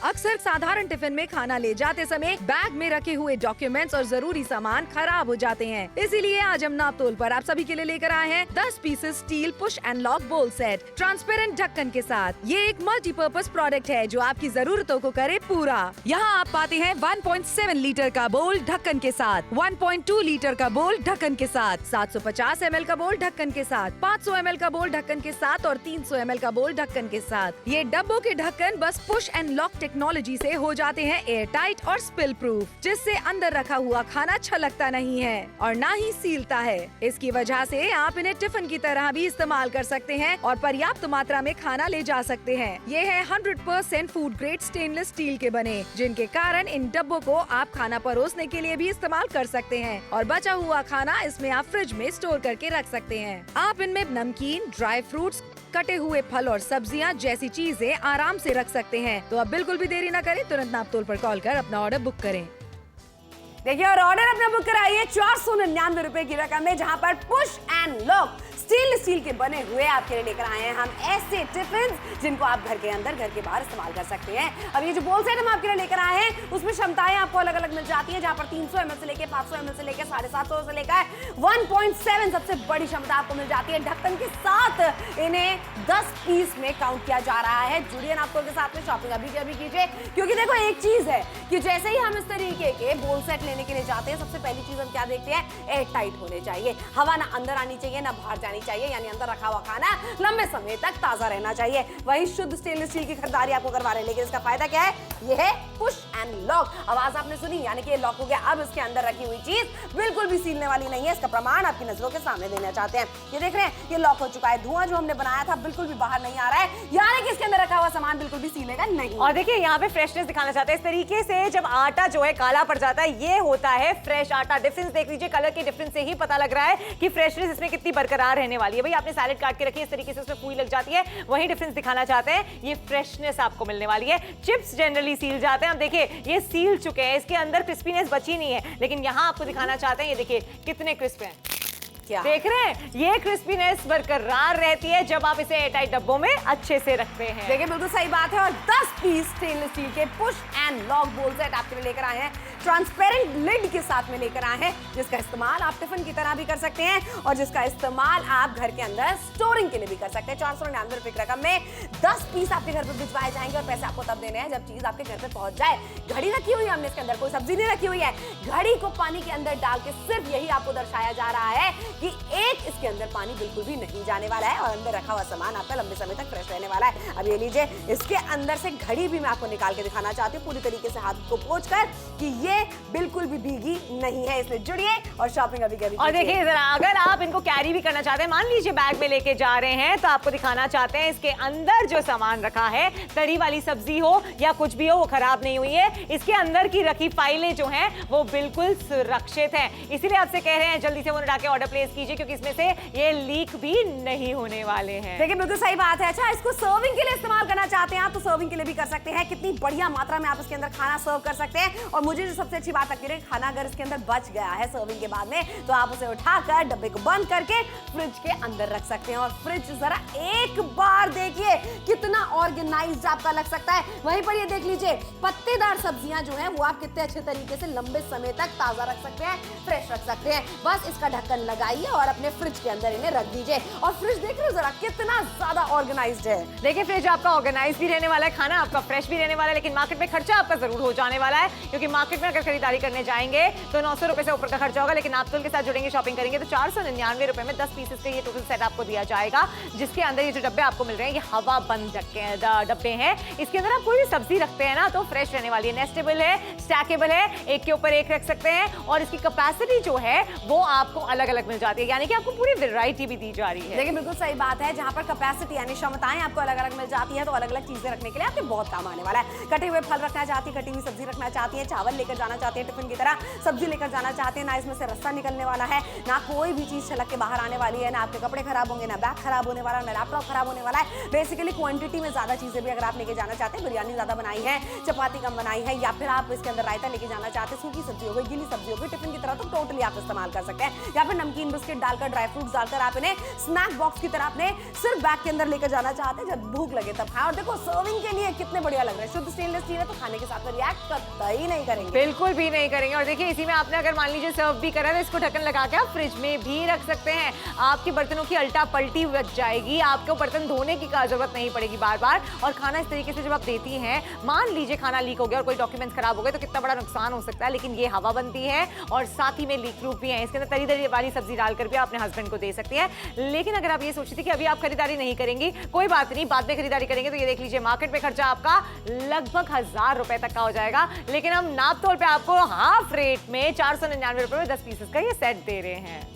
अक्सर साधारण टिफिन में खाना ले जाते समय बैग में रखे हुए डॉक्यूमेंट्स और जरूरी सामान खराब हो जाते हैं। इसीलिए आज हम नापतोल पर आप सभी के लिए लेकर आए हैं 10 pieces steel push and lock बोल सेट ट्रांसपेरेंट ढक्कन के साथ। ये एक मल्टीपर्पज प्रोडक्ट है जो आपकी जरूरतों को करे पूरा। यहाँ आप पाते हैं 1.7 लीटर का बोल ढक्कन के साथ, 1.2 लीटर का बोल ढक्कन के साथ, 750 ml का बोल ढक्कन के साथ, 500 ml का बोल ढक्कन के साथ और 300 ml का बोल ढक्कन के साथ। ये डब्बों के ढक्कन बस पुश एंड लॉक टेक्नोलॉजी से हो जाते हैं एयर टाइट और स्पिल प्रूफ, जिससे अंदर रखा हुआ खाना छलकता नहीं है और ना ही सीलता है। इसकी वजह से आप इन्हें टिफिन की तरह भी इस्तेमाल कर सकते हैं और पर्याप्त मात्रा में खाना ले जा सकते हैं। ये है 100% फूड ग्रेड स्टेनलेस स्टील के बने, जिनके कारण इन डब्बों को आप खाना परोसने के लिए भी इस्तेमाल कर सकते हैं और बचा हुआ खाना इसमें आप फ्रिज में स्टोर करके रख सकते हैं। आप इनमें नमकीन, ड्राई फ्रूट्स, कटे हुए फल और सब्जियां जैसी चीजें आराम से रख सकते हैं। तो अब बिल्कुल भी देरी न करें, तुरंत नापतोल पर कॉल कर अपना ऑर्डर बुक करें। देखिए और ऑर्डर अपना बुक कराइए 499 रुपए की रकम में, जहां पर पुश एंड लॉक स्टील के बने हुए आपके लिए लेकर आए हैं हम ऐसे टिफिन जिनको आप घर के अंदर, घर के बाहर इस्तेमाल कर सकते हैं। अब ये जो बोल सेट हम आपके लिए लेकर आए हैं उसमें क्षमताएं आपको अलग अलग मिल जाती हैं, जहां पर 300 ml से लेकर 500 ml से लेकर 750 से लेकर 1.7 सबसे बड़ी क्षमता आपको मिल जाती है। ढक्कन के साथ इन्हें 10 पीस में काउंट किया जा रहा है। जुड़िए नापतोल के साथ में, शॉपिंग अभी कीजिए, क्योंकि देखो एक चीज है कि जैसे ही हम इस तरीके के बोल सेट लेने के लिए जाते हैं, सबसे पहली चीज हम क्या देखते हैं, एयर टाइट होने चाहिए। हवा ना अंदर आनी चाहिए ना बाहर जानी चाहिए, यानी अंदर रखा हुआ खाना लंबे समय तक ताजा रहना चाहिए। वही शुद्ध स्टेनलेस स्टील की खरीदारी आपको करवा रहे हैं, लेकिन इसका फायदा क्या है, ये है पुश एंड लॉक। आवाज आपने सुनी, यानी कि ये लॉक हो गया। अब इसके अंदर रखी हुई चीज बिल्कुल भी सीलने वाली नहीं है। इसका प्रमाण आपकी नजरों के सामने देना चाहते हैं। ये देख रहे हैं, ये लॉक हो चुका है। धुआं जो हमने बनाया था बिल्कुल भी बाहर नहीं आ रहा है, यानी कि इसके अंदर रखा हुआ सामान बिल्कुल भी सीलेगा नहीं। और देखिए यहाँ पे फ्रेशनेस दिखाना चाहते हैं। इस तरीके से जब आटा जो है काला पड़ जाता है, ये होता है फ्रेश आटा। डिफरेंस देख लीजिए, कलर के डिफरेंस से ही पता लग रहा है कि फ्रेशनेस इसमें कितनी बरकरार रहने वाली है। भाई आपने सैलेड काट के रखी है, इस तरीके से उसमें फूई लग जाती है, वही डिफरेंस दिखाना चाहते हैं। ये फ्रेशनेस आपको मिलने वाली है। चिप्स जनरली सील जाते हैं, अब देखिए ये सील चुके हैं, इसके अंदर क्रिस्पीनेस बची नहीं है, लेकिन यहाँ आपको दिखाना चाहते हैं, ये देखिए कितने क्रिस्प हैं। क्या देख रहे हैं, ये क्रिस्पीनेस बरकरार रहती है जब आप इसे एयरटाइट डब्बों में अच्छे से रखते हैं। देखिए बिल्कुल सही बात है। और 10 पीस स्टेनलेस स्टील के पुश एंड लॉक बोल सेट आपके लिए लेकर आए हैं, ट्रांसपेरेंट लिड के साथ में लेकर आए हैं, जिसका इस्तेमाल आप टिफिन की तरह भी कर सकते हैं और जिसका इस्तेमाल आप घर के अंदर स्टोरिंग के लिए भी कर सकते हैं। 499 रुपए की रकम में 10 पीस आपके घर पर भिजवाए जाएंगे और पैसे आपको तब देने हैं जब चीज आपके घर पे पहुंच जाए। घड़ी रखी हुई है हमने इसके अंदर, कोई सब्जी नहीं रखी हुई है। घड़ी को पानी के अंदर डाल के सिर्फ यही आपको दर्शाया जा रहा है कि एक इसके अंदर पानी बिल्कुल भी नहीं जाने वाला है और अंदर रखा हुआ सामान आपका लंबे समय तक फ्रेश रहने वाला है। अब ये लीजिए, इसके अंदर से घड़ी भी मैं आपको निकाल के दिखाना चाहती हूँ पूरी तरीके से हाथ को पोंछकर कि ये बिल्कुल भी भीगी नहीं है। इसलिए जुड़िए और शॉपिंग अभी और देखिए जरा, अगर आप इनको कैरी भी करना चाहते हैं, मान लीजिए बैग में लेके जा रहे हैं, तो आपको दिखाना चाहते हैं इसके अंदर जो सामान रखा है, तरी वाली सब्जी हो या कुछ भी हो, वो खराब नहीं हुई है। इसके अंदर की रखी फाइलें जो हैं वो बिल्कुल सुरक्षित हैं। इसीलिए आपसे कह रहे हैं जल्दी से वो उठा के ऑर्डर प्लेस कीजिए, क्योंकि इसमें से ये लीक भी नहीं होने वाले हैं। देखिए बिल्कुल सही बात है। अच्छा, इसको सर्विंग के लिए इस्तेमाल करना चाहते हैं आप तो सर्विंग के लिए भी कर सकते हैं। कितनी बढ़िया मात्रा में आप इसके अंदर खाना सर्व कर सकते हैं। और मुझे जो सबसे अच्छी बात लगती है, खाना अगर इसके अंदर बच गया है सर्विंग के बाद में, तो आप उसे उठाकर डब्बे को बंद करके फ्रिज के अंदर रख सकते हैं। और फ्रिज जरा एक बार देखिए कितना ऑर्गेनाइज्ड आपका लग सकता है। वहीं पर ये देख लीजिए, पत्तेदार सब्जियां जो हैं वो आप कितने अच्छे तरीके से लंबे समय तक ताजा रख सकते हैं, फ्रेश रख सकते हैं। बस इसका ढक्कन लगाइए और अपने फ्रिज के अंदर इन्हें रख दीजिए। और फ्रिज देख रहे हो जरा कितना ज्यादा ऑर्गेनाइज्ड है। देखिए फ्रिज आपका ऑर्गेनाइज भी रहने वाला है, खाना आपका फ्रेश भी रहने वाला है, लेकिन मार्केट में खर्चा आपका जरूर हो जाने वाला है, क्योंकि मार्केट में अगर खरीदारी करने जाएंगे तो 900 रुपए से ऊपर का खर्चा होगा। लेकिन नापतोल के साथ जुड़ेंगे, शॉपिंग करेंगे तो 499 रुपए में 10 पीसेस का ये टोटल सेट आपको दिया जाएगा, जिसके अंदर ये जो डब्बे आपको मिल रहे हैं ये हवा बंद डब्बे हैं। इसके अंदर आप कोई भी सब्जी रखते हैं ना तो फ्रेश रहने वाली है। नेस्टेबल है, स्टैकेबल है, एक के ऊपर एक रख सकते हैं और इसकी कैपेसिटी जो है वो आपको अलग अलग मिल जाती है, यानी कि आपको पूरी वैरायटी भी दी जा रही है। लेकिन बिल्कुल सही बात है, जहां पर कैपेसिटी यानी क्षमताएं आपको अलग अलग मिल जाती है, तो अलग अलग चीजें रखने के लिए आपके बहुत काम आने वाला है। कटे हुए फल रखना चाहती है, कटी हुई सब्जी रखना चाहती है, चावल लेकर जाना चाहते हैं टिफिन की तरह, सब्जी लेकर जाना चाहते हैं, ना इसमें से रस्सा निकलने वाला है, ना कोई भी चीज छलक के बाहर आने वाली है, ना आपके कपड़े खराब होंगे, ना बैग खराब होने वाला, ना लैपटॉप खराब होने वाला है। बेसिकली क्वांटिटी में ज्यादा चीजें भी अगर आप लेके जाना चाहते हैं, बिरयानी ज्यादा बनाई है, चपाती कम बनाई है, या फिर आप इसके अंदर रायता लेके जाना चाहते हैं, सूखी सब्जी हो गई, गीली सब्जी हो गई, टिफिन की तरह तो टोटली आप इस्तेमाल कर सकते हैं। या फिर नमकीन बिस्किट डालकर, ड्राई फ्रूट्स डालकर आप इन्हें स्नैक बॉक्स की तरह अपने सिर्फ बैग के अंदर लेकर जाना चाहते हैं, जब भूख लगे तब खाएं। और देखो सर्विंग के लिए कितने बढ़िया लग रहे हैं, शुद्ध स्टेनलेस स्टील है तो खाने के साथ में रिएक्ट करता ही नहीं करेंगे, बिल्कुल भी नहीं करेंगे। और देखिए इसी में आपने अगर मान लीजिए सर्व भी करा है तो इसको ढक्कन लगा के आप फ्रिज में भी रख सकते हैं। आपके बर्तनों की अल्टा पलटी बच जाएगी, आपको बर्तन धोने की जरूरत नहीं पड़ेगी बार बार। और खाना इस तरीके से जब आप देती हैं, मान लीजिए खाना लीक हो गया और कोई डॉक्यूमेंट्स खराब हो गए तो कितना बड़ा नुकसान हो सकता है, लेकिन ये हवा बनती है और साथ ही में लीक प्रूफ भी है। इसके अंदर तरी तरी वाली सब्जी डालकर भी अपने हस्बैंड को दे सकती हैं। लेकिन अगर आप ये सोचती थी कि अभी आप खरीदारी नहीं करेंगी, कोई बात नहीं, बाद में खरीदारी करेंगे, तो ये देख लीजिए मार्केट में खर्चा आपका लगभग 1000 रुपए तक का हो जाएगा, लेकिन हम नाप तोल पे आपको हाफ रेट में 499 रुपए में 10 पीसेस का ये सेट दे रहे हैं।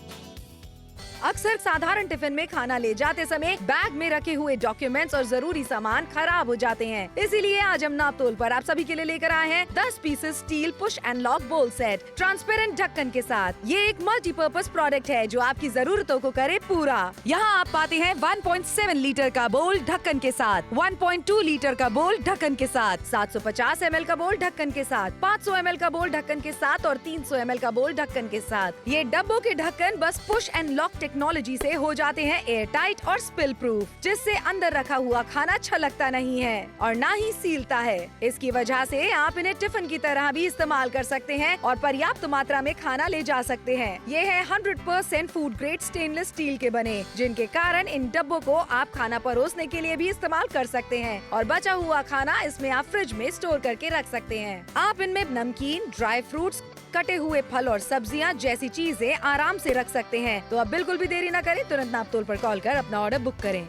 अक्सर साधारण टिफिन में खाना ले जाते समय बैग में रखे हुए डॉक्यूमेंट्स और जरूरी सामान खराब हो जाते हैं। इसीलिए आज हम नाप तोल पर आप सभी के लिए लेकर आए हैं 10 pieces steel push and lock बोल सेट ट्रांसपेरेंट ढक्कन के साथ। ये एक मल्टीपर्पज प्रोडक्ट है जो आपकी जरूरतों को करे पूरा। यहाँ आप पाते हैं 1.7 लीटर का बोल ढक्कन के साथ, 1.2 लीटर का बोल ढक्कन के साथ, 750 ml का बोल ढक्कन के साथ, 500 ml का बोल ढक्कन के साथ और 300 ml का बोल ढक्कन के साथ। ये डब्बों के ढक्कन बस पुश एंड लॉक टेक्नोलॉजी से हो जाते हैं एयर टाइट और स्पिल प्रूफ, जिससे अंदर रखा हुआ खाना छलकता नहीं है और ना ही सीलता है। इसकी वजह से आप इन्हें टिफिन की तरह भी इस्तेमाल कर सकते हैं और पर्याप्त मात्रा में खाना ले जा सकते हैं। ये है 100% फूड ग्रेड स्टेनलेस स्टील के बने, जिनके कारण इन डब्बों को आप खाना परोसने के लिए भी इस्तेमाल कर सकते हैं और बचा हुआ खाना इसमें आप फ्रिज में स्टोर करके रख सकते हैं। आप इनमें नमकीन, ड्राई फ्रूट्स, कटे हुए फल और सब्जियां जैसी चीजें आराम से रख सकते हैं। तो अब बिल्कुल भी देरी न करें, तुरंत नाप तोल पर कॉल कर अपना ऑर्डर बुक करें।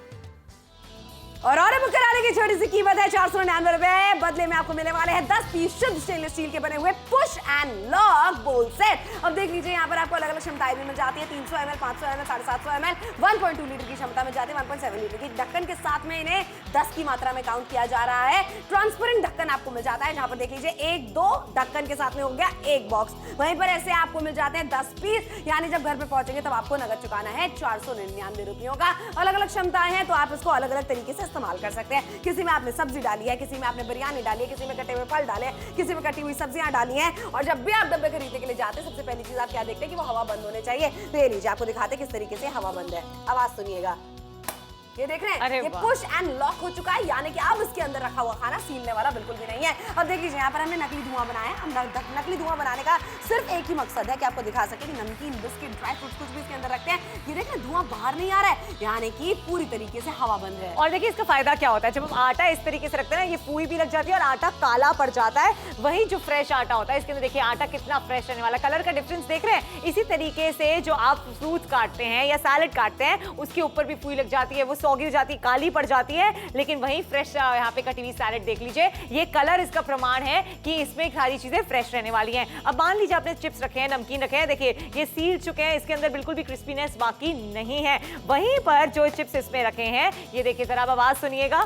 और ऑर्डर बुक कराने की छोटी सी कीमत है 499 रुपए। बदले में आपको मिलने वाले हैं 10 पीस शुद्ध स्टेनलेस स्टील के बने हुए पुश एंड लॉक बोल सेट। अब देख लीजिए यहाँ पर आपको अलग अलग क्षमताएं भी मिल जाती है, 300 ml, 500 ml, 750 ml, 1.2 लीटर की क्षमता मिल जाती है, 1.7 लीटर की। ढक्कन के साथ में इन्हें 10 की मात्रा में काउंट किया जा रहा है। ट्रांसपेरेंट ढक्कन आपको मिल जाता है, जहां पर देख लीजिए 1-2 ढक्कन के साथ में हो गया एक बॉक्स। वहीं पर ऐसे आपको मिल जाते हैं 10 पीस, यानी जब घर पे पहुंचेंगे तब आपको नगद चुकाना है 499 रुपयों का। अलग अलग क्षमताएं हैं तो आप इसको अलग अलग तरीके से इस्तेमाल कर सकते हैं। किसी में आपने सब्जी डाली है, किसी में आपने बिरयानी डाली है, किसी में कटे हुए फल डाले हैं, किसी में कटी हुई सब्जियां डाली हैं। और जब भी आप डब्बे खरीदने के लिए जाते हैं, सबसे पहली चीज आप क्या देखते हैं कि वो हवा बंद होने चाहिए। तो ये लीजिए आपको दिखाते हैं किस तरीके से हवा बंद है। आवाज सुनिएगा, ये देख रहे हैं, ये पुश एंड लॉक हो चुका है, यानी कि अब इसके अंदर रखा हुआ खाना सीलने वाला बिल्कुल भी नहीं है। अब देख लीजिए यहाँ पर हमने नकली धुआं बनाया है। हम नकली धुआं बनाने का सिर्फ एक ही मकसद है कि आपको दिखा सके कि नमकीन, बिस्किट, ड्राई फ्रूट्स कुछ भी इसके अंदर रखते हैं, ये देखिए धुआं बाहर नहीं आ रहा है, यानी कि पूरी तरीके से हवा बंद है। और देखिए इसका फायदा क्या होता है, जब हम आटा इस तरीके से रखते हैं ना, ये पूरी भी लग जाती है और आटा काला पड़ जाता है। वही जो फ्रेश आटा होता है, इसके अंदर देखिए आटा कितना फ्रेश रहने वाला, कलर का डिफरेंस देख रहे हैं। इसी तरीके से जो आप फ्रूट काटते हैं या सैलेड काटते हैं, उसके ऊपर भी पूरी लग जाती है, वो सौगी हो जाती है, काली पड़ जाती है। लेकिन वही फ्रेश यहाँ पे कटी हुई सैलेड देख लीजिए, ये कलर इसका प्रमाण है कि इसमें सारी चीजें फ्रेश रहने वाली हैं। अब मान लीजिए आपने चिप्स रखे हैं, नमकीन रखे हैं, देखिए ये सील चुके हैं, इसके अंदर बिल्कुल भी क्रिस्पीनेस बाकी नहीं है। वहीं पर जो चिप्स इसमें रखे हैं, ये देखिए जरा आवाज सुनिएगा,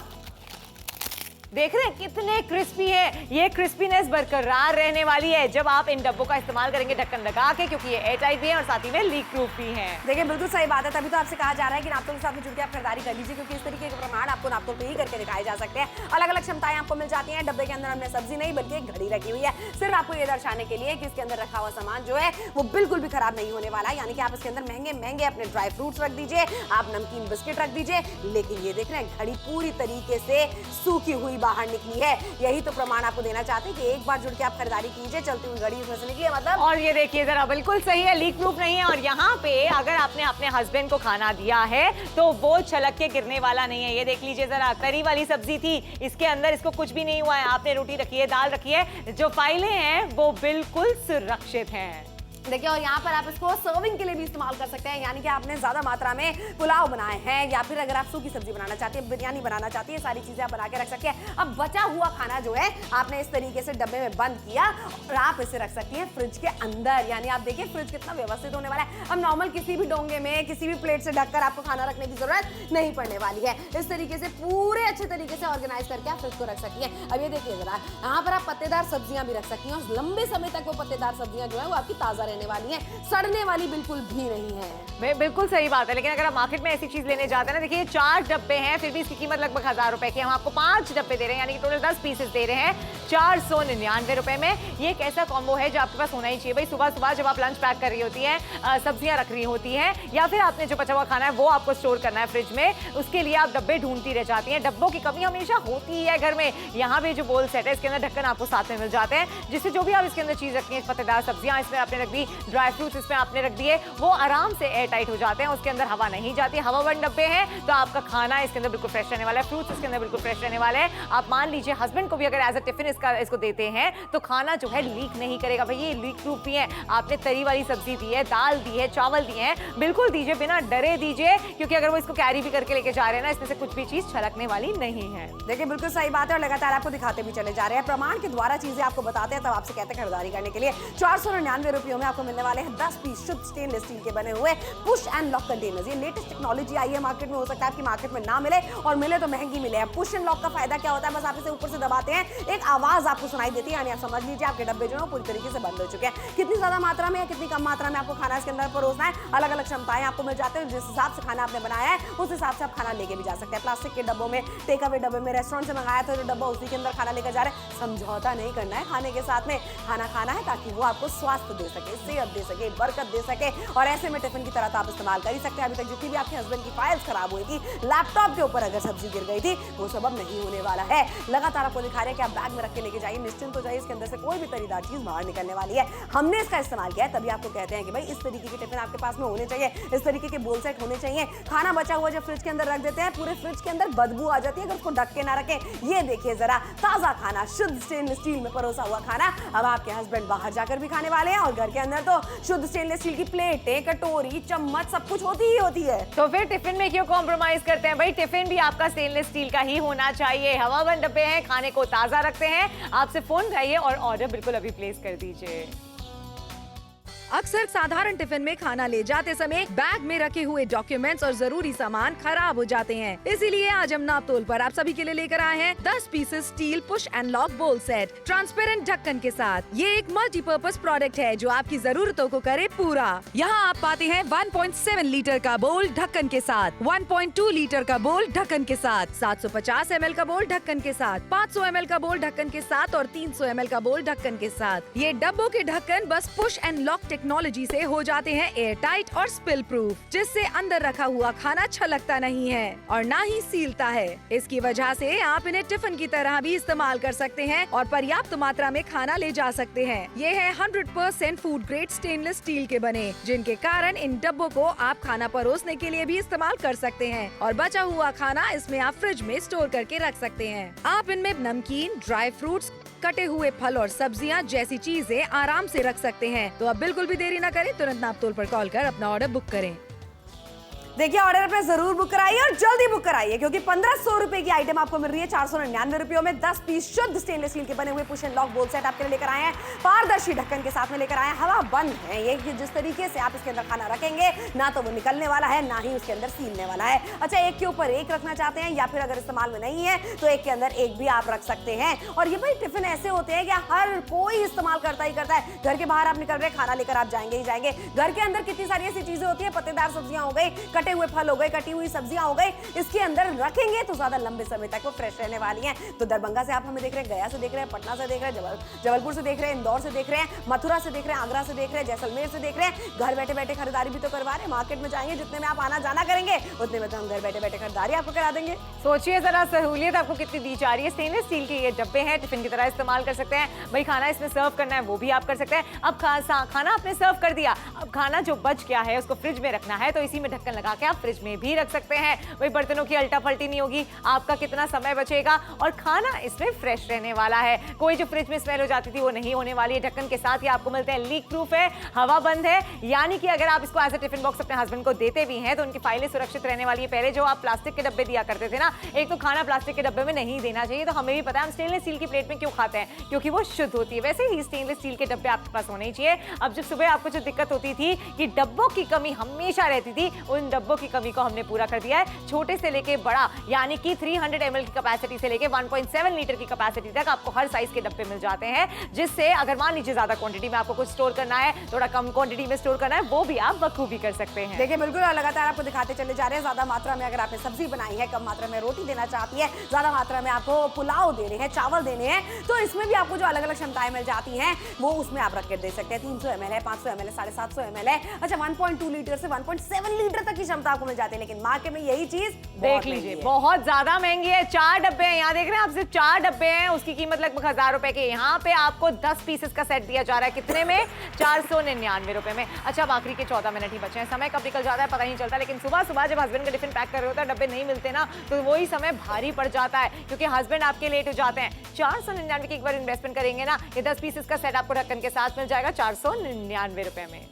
देख रहे हैं कितने क्रिस्पी है। ये क्रिस्पीनेस बरकरार रहने वाली है जब आप इन डब्बों का इस्तेमाल करेंगे ढक्कन लगा के, क्योंकि ये एयर टाइट भी है और साथ ही में लीक प्रूफ भी है। देखिए बिल्कुल सही बात है, तभी तो आपसे कहा जा रहा है कि नापतोल के साथ में जुड़ के आप खरीदारी कर लीजिए, क्योंकि इस तरीके के प्रमाण आपको नापतोल पे ही करके दिखाए जा सकते हैं। अलग अलग क्षमताएं आपको मिल जाती हैं। डब्बे के अंदर हमने सब्जी नहीं बल्कि एक घड़ी रखी हुई है, सिर्फ आपको ये दर्शाने के लिए कि इसके अंदर रखा हुआ सामान जो है वो बिल्कुल भी खराब नहीं होने वाला है। यानी कि आप इसके अंदर महंगे महंगे अपने ड्राई फ्रूट्स रख दीजिए, आप नमकीन बिस्किट रख दीजिए, लेकिन ये देख रहे हैं घड़ी पूरी तरीके से सूखी हुई बाहर निकली है। यही तो प्रमाण आपको देना चाहते हैं कि एक बार जुड़ के आप खरीदारी कीजिए, चलती हुई घड़ी इसमें से निकली है मतलब। और ये देखिए जरा बिल्कुल सही है, लीक प्रूफ नहीं है। और यहाँ पे अगर आपने अपने हस्बैंड को खाना दिया है तो वो छलक के गिरने वाला नहीं है। ये देख लीजिए जरा, तरी वाली सब्जी थी, इसके अंदर इसको कुछ भी नहीं हुआ है। आपने रोटी रखी है, दाल रखी है, जो फाइलें हैं वो बिल्कुल सुरक्षित हैं। देखिए, और यहाँ पर आप इसको सर्विंग के लिए भी इस्तेमाल कर सकते हैं, यानी कि आपने ज्यादा मात्रा में पुलाव बनाए हैं या फिर अगर आप सूखी सब्जी बनाना चाहते हैं, बिरयानी बनाना चाहती है, सारी चीजें आप बना के रख सकते हैं। अब बचा हुआ खाना जो है आपने इस तरीके से डब्बे में बंद किया और आप इसे रख सकती हैं फ्रिज के अंदर। यानी आप देखिए फ्रिज कितना व्यवस्थित होने वाला है। अब नॉर्मल किसी भी डोंगे में, किसी भी प्लेट से ढककर आपको खाना रखने की जरूरत नहीं पड़ने वाली है। इस तरीके से पूरे अच्छे तरीके से ऑर्गेनाइज करके आप फ्रिज को रख सकती हैं। अब ये देखिए जरा, यहाँ पर आप पत्तेदार सब्जियां भी रख सकती हैं और लंबे समय तक वो पत्तेदार सब्जियां जो है वो आपकी ताजा रहने वाली हैं, सड़ने वाली बिल्कुल भी नहीं है। बिल्कुल सही बात है। लेकिन अगर आप मार्केट में ऐसी चीज लेने जाते हैं ना, देखिए 4 डब्बे हैं, फिर भी इसकी कीमत लगभग 1000 रुपए की। हम आपको 5 डब्बे दे रहे हैं, यानी कि टोटल 10 पीसेस दे रहे हैं 499 रुपए में। ये एक ऐसा कॉम्बो है जो आपके पास होना ही चाहिए भाई। सुबह सुबह जब आप लंच पैक कर रही होती है, सब्जियां रख रही होती हैं, या फिर आपने जो बचा हुआ खाना है वो आपको स्टोर करना है फ्रिज में, उसके लिए आप डब्बे ढूंढती रह जाती हैं। डब्बों की कमी हमेशा होती ही है घर में। यहाँ पे जो बोल सेट है, इसके अंदर ढक्कन आपको साथ में मिल जाते हैं, जिससे जो भी आप इसके अंदर चीज रखती हैं, पत्तेदार सब्जियां इसमें आपने रख दी, ड्राई फ्रूट्स इसमें आपने रख दिए, वो आराम से एयर टाइट हो जाते हैं, उसके अंदर हवा नहीं जाती। हवाबंद डब्बे हैं तो आपका खाना इसके अंदर बिल्कुल फ्रेश रहने वाला है, फ्रूट्स इसके अंदर बिल्कुल फ्रेश रहने वाले हैं। आप मान लीजिए हस्बैंड को भी अगर एज अ टिफिन इसको देते हैं तो खाना जो है लीक नहीं करेगा भाई। ये लीक प्रूफ भी है। आपने तरी वाली सब्जी दी है, दाल दी है, चावल दिए हैं, बिल्कुल दीजिए, बिना डरे दीजिए, क्योंकि अगर वो इसको कैरी भी करके लेके जा रहे हैं ना, इसमें से कुछ भी चीज छलकने वाली नहीं है। देखिए बिल्कुल सही बात है, और लगातार आपको दिखाते भी चले जा रहे हैं, प्रमाण के द्वारा चीजें आपको बताते हैं, तब आपसे कहते हैं खरीदारी करने के लिए 499 रुपयों में आपको मिलने वाले हैं 10 पीस शुद्ध स्टेनलेस स्टील के बने हुए पुश एंड लॉक कंटेनर्स। ये लेटेस्ट टेक्नोलॉजी आई है मार्केट में, हो सकता है आपकी मार्केट में ना मिले और मिले तो महंगी मिले। पुश एंड लॉक का फायदा क्या होता है, बस आप इसे ऊपर से दबाते हैं, एक आवाज आपको सुनाई देती है, यानी आप समझ लीजिए आपके डब्बे जो है पूरी तरीके से बंद हो चुके हैं। कितनी ज्यादा मात्रा में या कितनी कम मात्रा में आपको खाना इसके अंदर परोसना है, अलग अलग क्षमताएं आपको मिल जाते हैं। जिस हिसाब से खाना आपने बनाया है उस हिसाब से आप खाना लेके भी जा सकते हैं। प्लास्टिक के डब्बों में, टेक अवे डब्बे में, रेस्टोरेंट से मंगाया था जो डब्बा उसी के अंदर खाना लेकर जा रहे हैं। समझौता नहीं करना है खाने के साथ में, खाना खाना है ताकि वो आपको स्वास्थ्य दे सके, सेहत दे सके, बरकत दे सके। और ऐसे में टिफिन की तरह तो आप इस्तेमाल कर ही सकते हैं। अभी तक जितनी भी आपके हस्बैंड की फाइल्स खराब हुई थी, लैपटॉप के ऊपर अगर सब्जी गिर गई थी, वो सबब नहीं होने वाला है। लगातार आपको दिखा रहे हैं कि आप बैग में रख के लेके जाइए, निश्चिंत हो जाइए, इसके अंदर से कोई भी तरीदार चीज बाहर निकलने वाली है। हमने इसका इस्तेमाल किया है, तभी आपको कहते हैं कि भाई इस तरीके के टिफिन आपके पास में होने चाहिए, इस तरीके के बोल सेट होने चाहिए। खाना बचा हुआ जब फ्रिज के अंदर रख देते हैं, पूरे फ्रिज के अंदर बदबू आ जाती है अगर उसको ढक के ना रखें। ये देखिए जरा, ताजा खाना, शुद्ध स्टेनलेस स्टील में परोसा हुआ खाना अब आपके हस्बैंड बाहर जाकर भी खाने वाले हैं, और घर के अंदर तो शुद्ध स्टेनलेस स्टील की प्लेटें, कटोरी, चम्मच सब कुछ होती ही होती है। तो फिर टिफिन में क्यों कॉम्प्रोमाइज करते हैं भाई? टिफिन भी आपका स्टेनलेस स्टील का ही होना चाहिए। हवाबंद डब्बे हैं, खाने को ताजा रखते हैं। आपसे फोन उठाइए और ऑर्डर बिल्कुल अभी प्लेस कर दीजिए। अक्सर साधारण टिफिन में खाना ले जाते समय बैग में रखे हुए डॉक्यूमेंट्स और जरूरी सामान खराब हो जाते हैं। इसीलिए आज हम नापतोल पर आप सभी के लिए लेकर आए हैं 10 pieces steel push and lock बोल सेट ट्रांसपेरेंट ढक्कन के साथ। ये एक मल्टीपर्पज प्रोडक्ट है जो आपकी जरूरतों को करे पूरा। यहाँ आप पाते हैं 1.7 लीटर का बोल ढक्कन के साथ, 1.2 लीटर का बोल ढक्कन के साथ, 750 ml का बोल ढक्कन के साथ, 500 ml का बोल ढक्कन के साथ और 300 ml का बोल ढक्कन के साथ। ये डब्बों के ढक्कन बस पुश एंड लॉक टेक्नोलॉजी से हो जाते हैं एयर टाइट और स्पिल प्रूफ, जिससे अंदर रखा हुआ खाना छलकता नहीं है और ना ही सीलता है। इसकी वजह से आप इन्हें टिफिन की तरह भी इस्तेमाल कर सकते हैं और पर्याप्त मात्रा में खाना ले जा सकते हैं। ये है 100% फूड ग्रेड स्टेनलेस स्टील के बने, जिनके कारण इन डब्बों को आप खाना परोसने के लिए भी इस्तेमाल कर सकते हैं और बचा हुआ खाना इसमें आप फ्रिज में स्टोर करके रख सकते हैं। आप इनमें नमकीन, ड्राई फ्रूट्स, कटे हुए फल और सब्जियां जैसी चीजें आराम से रख सकते हैं। तो अब बिल्कुल भी देरी न करें, तुरंत नापतोल पर कॉल कर अपना ऑर्डर बुक करें। देखिए ऑर्डर अपना जरूर बुक कराइए और जल्दी बुक कराइए, क्योंकि 1500 रुपए की आइटम आपको मिल रही है 499 रुपयों में। 10 पीस शुद्ध स्टेनलेस स्टील के बने हुए पुश एंड लॉक बोल सेट आपके लिए लेकर आए हैं। पारदर्शी ढक्कन के साथ में लेकर आए हैं, हवा बंद है ये, कि जिस तरीके से आप इसके अंदर खाना रखेंगे ना तो वो निकलने वाला है, ना ही उसके अंदर सीलने वाला है। अच्छा, एक के ऊपर एक रखना चाहते हैं या फिर अगर इस्तेमाल में नहीं है तो एक के अंदर एक भी आप रख सकते हैं। और ये भाई टिफिन ऐसे होते हैं कि हर कोई इस्तेमाल करता ही करता है। घर के बाहर आप निकल रहे, खाना लेकर आप जाएंगे ही जाएंगे। घर के अंदर कितनी सारी ऐसी चीजें होती है, पत्तेदार सब्जियां हो गई, कटे हुए फल हो गए, कटी हुई सब्जियां हो गई, इसके अंदर रखेंगे तो ज्यादा लंबे समय तक वो फ्रेश रहने वाली हैं। तो दरभंगा से आप हमें देख रहे हैं, गया से देख रहे हैं, पटना से देख रहे हैं, जबलपुर से देख रहे हैं, इंदौर से देख रहे हैं, मथुरा से देख रहे हैं, आगरा से देख रहे हैं, जैसलमेर से देख रहे हैं। घर बैठे बैठे खरीदारी भी तो करवा रहे हैं। मार्केट में जाएंगे, जितने में आप आना जाना करेंगे उतने में तो हम घर बैठे बैठे खरीदारी आपको करा देंगे। सोचिए जरा, सहूलियत आपको कितनी दी जा रही है। स्टेनलेस स्टील के ये डब्बे हैं, टिफिन की तरह इस्तेमाल कर सकते हैं भाई। खाना इसमें सर्व करना है वो भी आप कर सकते हैं। अब खाना आपने सर्व कर दिया, अब खाना जो बच गया है उसको फ्रिज में रखना है, तो इसी में ढक्कन लगा के आप फ्रिज में भी रख सकते हैं। वही बर्तनों की अल्टा पलटी नहीं होगी, आपका कितना समय बचेगा और खाना इसमें फ्रेश रहने वाला है। कोई जो फ्रिज में स्मेल हो जाती थी वो नहीं होने वाली है। ढक्कन के साथ ही आपको मिलते हैं, लीक प्रूफ है, हवा बंद है, यानी कि अगर आप इसको एज ए टिफिन बॉक्स अपने हस्बैंड को देते भी हैं तो उनकी फाइलें सुरक्षित रहने वाली है। पहले जो आप प्लास्टिक के डब्बे दिया करते थे ना, एक तो खाना प्लास्टिक के डब्बे में नहीं देना चाहिए, तो हमें भी पता है हम स्टेनलेस स्टील की प्लेट में क्यों खाते हैं, क्योंकि वो शुद्ध होती है। वैसे ही स्टेनलेस स्टील के डब्बे आपके पास होने चाहिए। अब जब सुबह आपको जो दिक्कत होती थी कि डब्बों की कमी हमेशा रहती थी, उन डब्बों की कमी को हमने पूरा कर दिया है। छोटे से लेके बड़ा, यानी कि 300 ml की कैपेसिटी से लेके 1.7 लीटर की कैपेसिटी तक आपको हर साइज के डब्बे मिल जाते हैं, जिससे अगर मान लीजिए ज्यादा क्वांटिटी में आपको कुछ स्टोर करना है, थोड़ा कम क्वांटिटी में स्टोर करना है, वो भी आप बखूबी कर सकते हैं। देखिए बिल्कुल लगातार आपको दिखाते चले जा रहे हैं। ज्यादा मात्रा में अगर आपने सब्जी बनाई है, कम मात्रा में रोटी देना चाहती है, ज्यादा मात्रा में आपको पुलाव देने हैं, चावल देने हैं, तो इसमें भी आपको जो अलग अलग क्षमताएं मिल जाती हैं वो उसमें आप रख के दे सकते हैं। 300 ml है, 500 ml है, 750 ml है, अच्छा 1.2 लीटर से 1.7 लीटर तक की क्षमता आपको मिल जाती है। लेकिन मार्केट में यही चीज देख लीजिए बहुत ज्यादा महंगी है। 4 डब्बे हैं, यहाँ देख रहे हैं आप, सिर्फ 4 डब्बे हैं, उसकी कीमत लगभग 1000 रुपए की। यहाँ पे आपको 10 पीसेस का सेट दिया जा रहा है, कितने में? 499 रुपए में। अच्छा अब आखिरी के 14 मिनट ही बचे हैं, समय कब निकल जाता है पता नहीं चलता। लेकिन सुबह सुबह जब हस्बैंड का टिफिन पैक कर रहे होता है, डब्बे नहीं मिलते ना, तो वही समय भारी पड़ जाता है, क्योंकि हस्बैंड आपके लेट हो जाते हैं। 499 की एक बार इन्वेस्टमेंट करेंगे ना, ये 10 पीसेस का सेट आपको ढक्कन के साथ मिल जाएगा 499 रुपए में।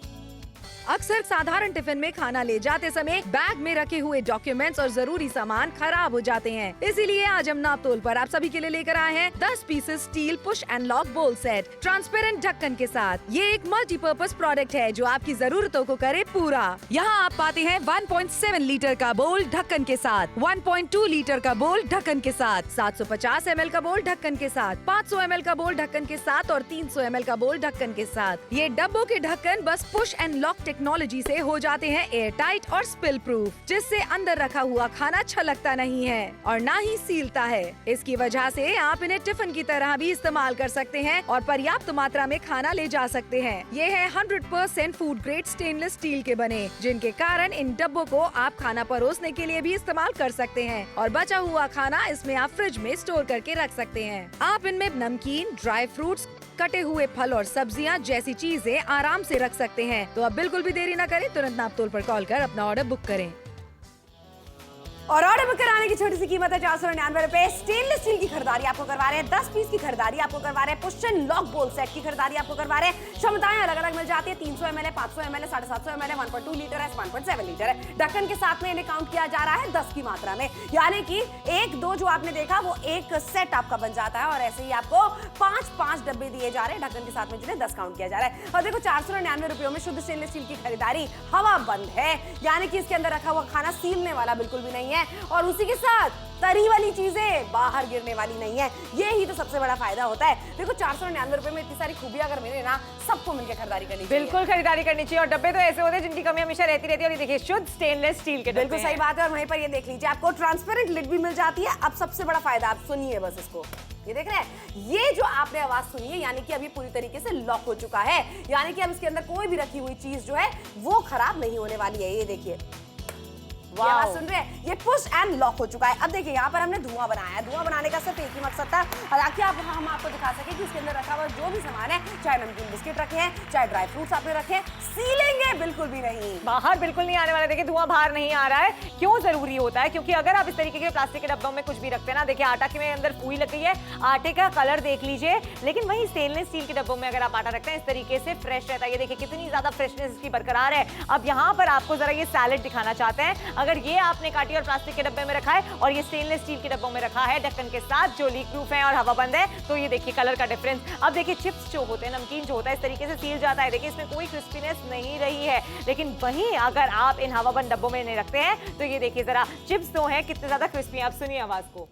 अक्सर साधारण टिफिन में खाना ले जाते समय बैग में रखे हुए डॉक्यूमेंट्स और जरूरी सामान खराब हो जाते हैं। इसीलिए आज हम नापतोल पर आप सभी के लिए लेकर आए हैं 10 pieces steel push and lock बोल सेट ट्रांसपेरेंट ढक्कन के साथ। ये एक मल्टीपर्पज प्रोडक्ट है जो आपकी जरूरतों को करे पूरा। यहाँ आप पाते हैं 1.7 लीटर का बोल ढक्कन के साथ, 1.2 लीटर का बोल ढक्कन के साथ, 750 ml का बोल ढक्कन के साथ, 500 ml का बोल ढक्कन के साथ और 300 ml का बोल ढक्कन के साथ। ये डब्बों के ढक्कन बस पुश एंड लॉक टेक्नोलॉजी से हो जाते हैं एयर टाइट और स्पिल प्रूफ, जिससे अंदर रखा हुआ खाना छलकता नहीं है और ना ही सीलता है। इसकी वजह से आप इन्हें टिफिन की तरह भी इस्तेमाल कर सकते हैं और पर्याप्त मात्रा में खाना ले जा सकते हैं। ये है 100% फूड ग्रेड स्टेनलेस स्टील के बने, जिनके कारण इन डब्बों को आप खाना परोसने के लिए भी इस्तेमाल कर सकते हैं और बचा हुआ खाना इसमें आप फ्रिज में स्टोर करके रख सकते हैं। आप इनमें नमकीन, ड्राई फ्रूट्स, कटे हुए फल और सब्जियां जैसी चीजें आराम से रख सकते हैं। तो अब बिल्कुल भी देरी न करें, तुरंत नापतोल पर कॉल कर अपना ऑर्डर बुक करें। और ऑर्डर बुक कराने की छोटी सी कीमत है 499 रुपए। स्टेनलेस स्टील की खरीदारी आपको करवा रहे हैं, 10 पीस की खरीदारी आपको करवा रहे हैं, पुश एंड लॉक बोल सेट की खरीदारी आपको करवा रहे हैं। क्षमताएं अलग अलग मिल जाती है, 300 ml है, 500 ml है, 750 ml है, 1.2 लीटर है, 1.7 लीटर है। ढक्कन के साथ में इन्हें काउंट किया जा रहा है 10 की मात्रा में, यानी कि 1 2 जो आपने देखा वो एक सेट आपका बन जाता है। और ऐसे ही आपको 5 डब्बे दिए जा रहे हैं ढक्कन के साथ में, जिन्हें 10 काउंट किया जा रहा है। और देखो 499 रुपयों में शुद्ध स्टेनलेस स्टील की खरीदारी हवा बंद है, यानी कि इसके अंदर रखा हुआ खाना सीलने वाला बिल्कुल भी नहीं है और उसी के साथ तरी वाली चीजें बाहर गिरने वाली नहीं है। ये ही तो सबसे बड़ा फायदा होता है। देखो 499 रुपए में इतनी सारी खूबियां अगर मिले ना, सबको मिलकर खरीदारी करनी चाहिए। बिल्कुल खरीदारी करनी चाहिए। और डब्बे तो ऐसे होते हैं जिनकी कमी हमेशा रहती है। और ये देखिए शुद्ध स्टेनलेस स्टील के डब्बे। बिल्कुल सही बात है। और वहीं पर ये देख लीजिए आपको ट्रांसपेरेंट लिड भी मिल जाती है। अब सबसे बड़ा फायदा आप सुनिए बस इसको, ये देख रहे हैं, ये जो आपने आवाज सुनी है, यानी कि अभी पूरी तरीके से लॉक हो चुका है, यानी कि अब इसके अंदर कोई भी रखी हुई चीज जो है वो खराब नहीं होने वाली है। ये देखिए आवाज सुन रहे हैं, ये पुश एंड लॉक हो चुका है। अब देखिए यहाँ पर हमने धुआं बनाया है। धुआं बनाने का सिर्फ एक ही मकसद था, ताकि हम आपको दिखा सके कि इसके अंदर रखा हुआ जो भी सामान है, चाहे नमकीन बिस्किट रखे हैं, चाहे ड्राई फ्रूट्स आपने रखे, सीलेंगे बिल्कुल भी नहीं, बाहर बिल्कुल नहीं आने वाला। देखिए धुआं बाहर नहीं आ रहा है। क्यों जरूरी होता है? क्योंकि अगर आप इस तरीके के प्लास्टिक के डब्बों में कुछ भी रखते हैं ना, देखिए आटा के में अंदर फूई लग गई है, आटे का कलर देख लीजिए। लेकिन वही स्टेनलेस स्टील के डब्बों में अगर आप आटा रखते हैं, इस तरीके से फ्रेश रहता है। ये देखिए कितनी ज्यादा फ्रेशनेस इसकी बरकरार है। अब यहाँ पर आपको जरा ये सैलेड दिखाना चाहते हैं। अगर ये आपने और प्लास्टिक के डब्बे में रखा है और ये स्टेनलेस स्टील के डब्बों में रखा है ढक्कन के साथ, जो लीक प्रूफ है और हवा बंद है, तो ये देखिए कलर का डिफरेंस। अब देखिए चिप्स जो होते हैं, नमकीन जो होता है, इस तरीके से सील जाता है। देखिए इसमें कोई क्रिस्पीनेस नहीं रही है। लेकिन वहीं अगर आप इन हवा बंद डब्बों में इन्हें रखते हैं, तो ये देखिए जरा चिप्स तो है कितने ज्यादा क्रिस्पी है। आप सुनिए आवाज को,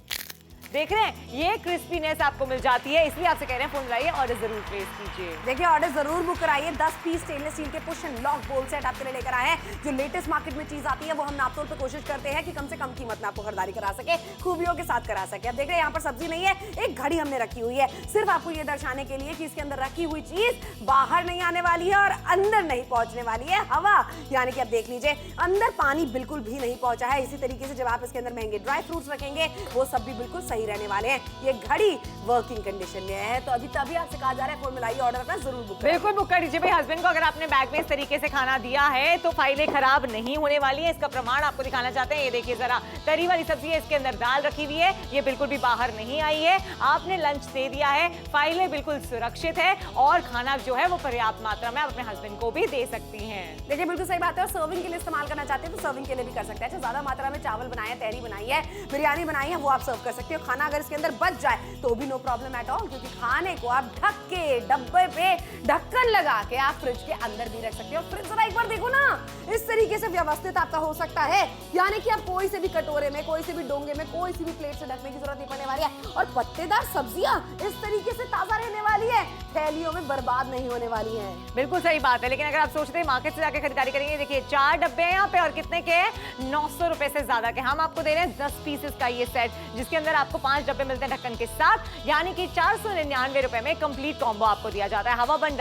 देख रहे हैं, ये क्रिस्पीनेस आपको मिल जाती है। इसलिए आपसे कह रहे हैं फोन लगाइए, ऑर्डर जरूर प्लेस कीजिए। देखिए ऑर्डर जरूर बुक कराइए। 10 पीस स्टेनलेस स्टील के पुश एंड लॉक बोल सेट आपके लिए लेकर आए हैं। जो लेटेस्ट मार्केट में चीज आती है वो हम नापतोल पे कोशिश करते हैं कि कम से कम कीमत में आपको खरीदारी करा सके, खूबियों के साथ करा सके। अब देख रहे हैं यहाँ पर सब्जी नहीं है, एक घड़ी हमने रखी हुई है, सिर्फ आपको ये दर्शाने के लिए कि इसके अंदर रखी हुई चीज बाहर नहीं आने वाली है और अंदर नहीं पहुंचने वाली है हवा, यानी कि अब देख लीजिए अंदर पानी बिल्कुल भी नहीं पहुंचा है। इसी तरीके से जब आप इसके अंदर महंगे ड्राई फ्रूट्स रखेंगे, वो सब भी बिल्कुल सही नहीं रहने वाले हैं। ये घड़ी वर्किंग कंडीशन में है, तो अभी तभी आपसे कहा जा रहा है फोन मिलाइए, ऑर्डर अपना जरूर बुक करें। बिल्कुल बुक कर दीजिए भाई। हस्बैंड को अगर आपने बैग में इस तरीके से खाना दिया है तो फाइलें खराब नहीं होने वाली है। इसका प्रमाण आपको दिखाना चाहते हैं। ये देखिए जरा, तरी वाली सब्जी है, इसके अंदर दाल रखी हुई है, ये बिल्कुल भी बाहर नहीं आई है। आपने लंच दे दिया है, फाइलें बिल्कुल सुरक्षित है और खाना जो है वो पर्याप्त मात्रा में आप अपने हस्बैंड को भी दे सकती हैं। देखिए बिल्कुल सही बात है। और सर्विंग के लिए इस्तेमाल करना चाहते हैं तो सर्विंग के लिए भी कर सकते हैं। अच्छा, ज्यादा मात्रा में चावल बनाए हैं, तहरी बनाई है, बिरयानी बनाई है, वो आप सर्व कर सकते हो। खाना अगर इसके अंदर बच जाए तो भी नो प्रॉब्लम एट ऑल, क्योंकि खाने को आप ढक के डब्बे पे ढक्कन लगा के आप फ्रिज के अंदर भी रख सकते हो। फ्रिज जरा एक बार देखो ना, इस तरीके से व्यवस्थित आपका हो सकता है, यानी कि आप कोई से भी कटोरे में, कोई से भी डोंगे में, कोई सी भी प्लेट से ढकने की जरूरत नहीं पड़ने वाली है। और पत्तेदार सब्जियां इस तरीके से ताजा रहने वाली है, थैलियों में बर्बाद नहीं होने वाली है। बिल्कुल सही बात है। लेकिन अगर आप सोचते हैं मार्केट से जाके खरीदारी करेंगे, देखिए 4 डब्बे हैं यहाँ पे और कितने के 900 रुपए से ज्यादा के। हम आपको दे रहे हैं 10 पीसेस का ये सेट, जिसके अंदर आपको 5 डब्बे मिलते हैं ढक्कन के साथ, यानी कि 499 रुपए में कंप्लीट कॉम्बो आपको दिया जाता है। हवा बंद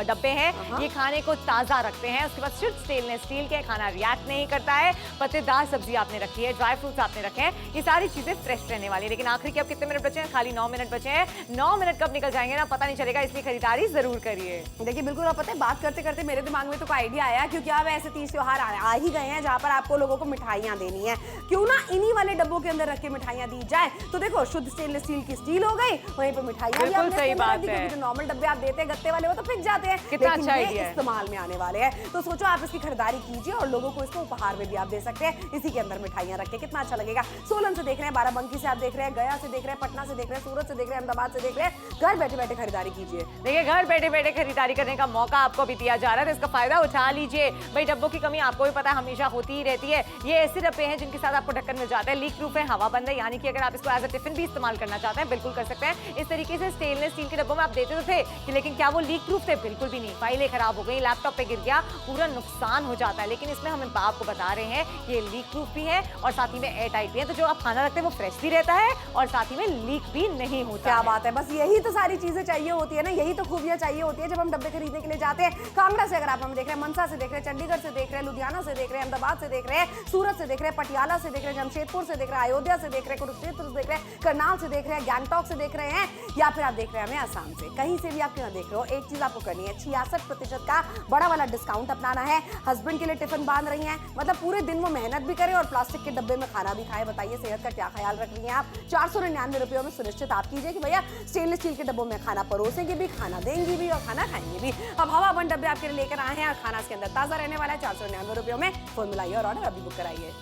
डब्बे हैं, ये खाने को ताजा रखते हैं। उसके बाद सिर्फ स्टेनलेस स्टील के, खाना रिएक्ट नहीं करता है। पत्तेदार सब्जी आपने रखी है, ड्राई फ्रूट्स आपने रखे हैं, ये सारी चीजें फ्रेश रहने वाली है। लेकिन आखिर के अब कितने मिनट बचे हैं? खाली 9 मिनट बचे हैं। 9 मिनट कब निकल जाएंगे ना पता नहीं चलेगा, इसलिए खरीदारी जरूर करिए। देखिए बिल्कुल, आप पता है बात करते करते मेरे दिमाग में तो कोई आइडिया आया, क्योंकि अब ऐसे 30 त्योहार आ ही गए हैं जहां पर आपको लोगों को मिठाइयां देनी है। क्यों ना इन्हीं वाले डब्बों के अंदर रख के मिठाइयां दी जाए। तो देखो, शुद्ध स्टेनलेस स्टील की स्टील हो गई, वहीं पे मिठाइयां भी बिल्कुल आपने सही इसके अंदर रख दी, बात है। क्योंकि जो नॉर्मल डब्बे आप देते हैं गत्ते वाले, वो तो फेंक जाते हैं, कितना लेकिन अच्छा ये आइडिया है। इस्तेमाल में आने वाले हैं। तो सोचो आप इसकी खरीदारी कीजिए और लोगों को इसको उपहार में भी आप दे सकते हैं, इसी के अंदर मिठाइयां रख के। कितना अच्छा लगेगा। सोलन से देख रहे हैं, बाराबंकी से आप देख रहे हैं, गया से देख रहे हैं, पटना से देख रहे हैं, सूरत से देख रहे हैं, अहमदाबाद से देख रहे हैं, घर बैठे बैठे खरीदारी कीजिए। देखिए घर बैठे बैठे खरीदारी करने का मौका आपको भी दिया जा रहा है, तो इसका फायदा उठा लीजिए। भाई डब्बों की कमी आपको भी पता है हमेशा होती ही रहती है। ये ऐसे डब्बे हैं जिनके साथ आपको ढक्कन मिल जाता है, लीक प्रूफ है, हवा बंद है, यानी कि अगर आप इसको एज अ टिफिन भी इस्तेमाल करना चाहते हैं बिल्कुल कर सकते हैं। इस तरीके से स्टेनलेस स्टील के डब्बों में आप देते तो थे कि, लेकिन क्या वो लीक प्रूफ थे? बिल्कुल भी नहीं। फाइलें खराब हो गई, लैपटॉप पे गिर गया, पूरा नुकसान हो जाता है। लेकिन इसमें हम आपको बता रहे हैं कि ये लीक प्रूफ भी है और साथ ही में एयर टाइट भी है, तो जो आप खाना रखते हैं वो फ्रेश भी रहता है और साथ ही में लीक भी नहीं होता। क्या बात है, बस यही तो सारी चीजें चाहिए होती है ना, यही तो खूबियां चाहिए होती है जब हम डब्बे खरीदने के लिए जाते हैं। कांगड़ा से अगर आप हम देख रहे हैं, मनसा से देख रहे हैं, चंडीगढ़ से देख रहे हैं, लुधियाना से देख रहे हैं, अहमदाबाद से देख रहे हैं, सूरत से देख रहे हैं, पटियाला से देख रहे हैं, जमशेदपुर से देख रहे हैं, अयोध्या से देख रहे हैं, कुरुक्षेत्र से देख रहे हैं, करनाल से देख रहे हैं, गैंगटॉक से देख रहे हैं, या फिर आप देख रहे हैं हमें आसाम से। कहीं से भी आप क्यों देख रहे हो, एक चीज आपको करनी है, 66% का बड़ा वाला डिस्काउंट अपनाना है। हस्बैंड के लिए टिफिन बांध रही हैं, मतलब पूरे दिन वो मेहनत भी करे और प्लास्टिक के डब्बे में खाना भी खाए। बताइए सेहत का क्या ख्याल रख रही हैं आप। 499 रुपयों में सुनिश्चित आप कीजिए कि भैया स्टेनलेस स्टील के डब्बों में खाना परोसेंगे भी, खाना देंगी भी और खाना खाएंगे भी। अब हवा बंद डब्बे आपके लिए लेकर आए हैं और खाना इसके अंदर ताजा रहने वाला है। 499 रुपयों में फोन मिलाइए और ऑर्डर अभी बुक कराइए।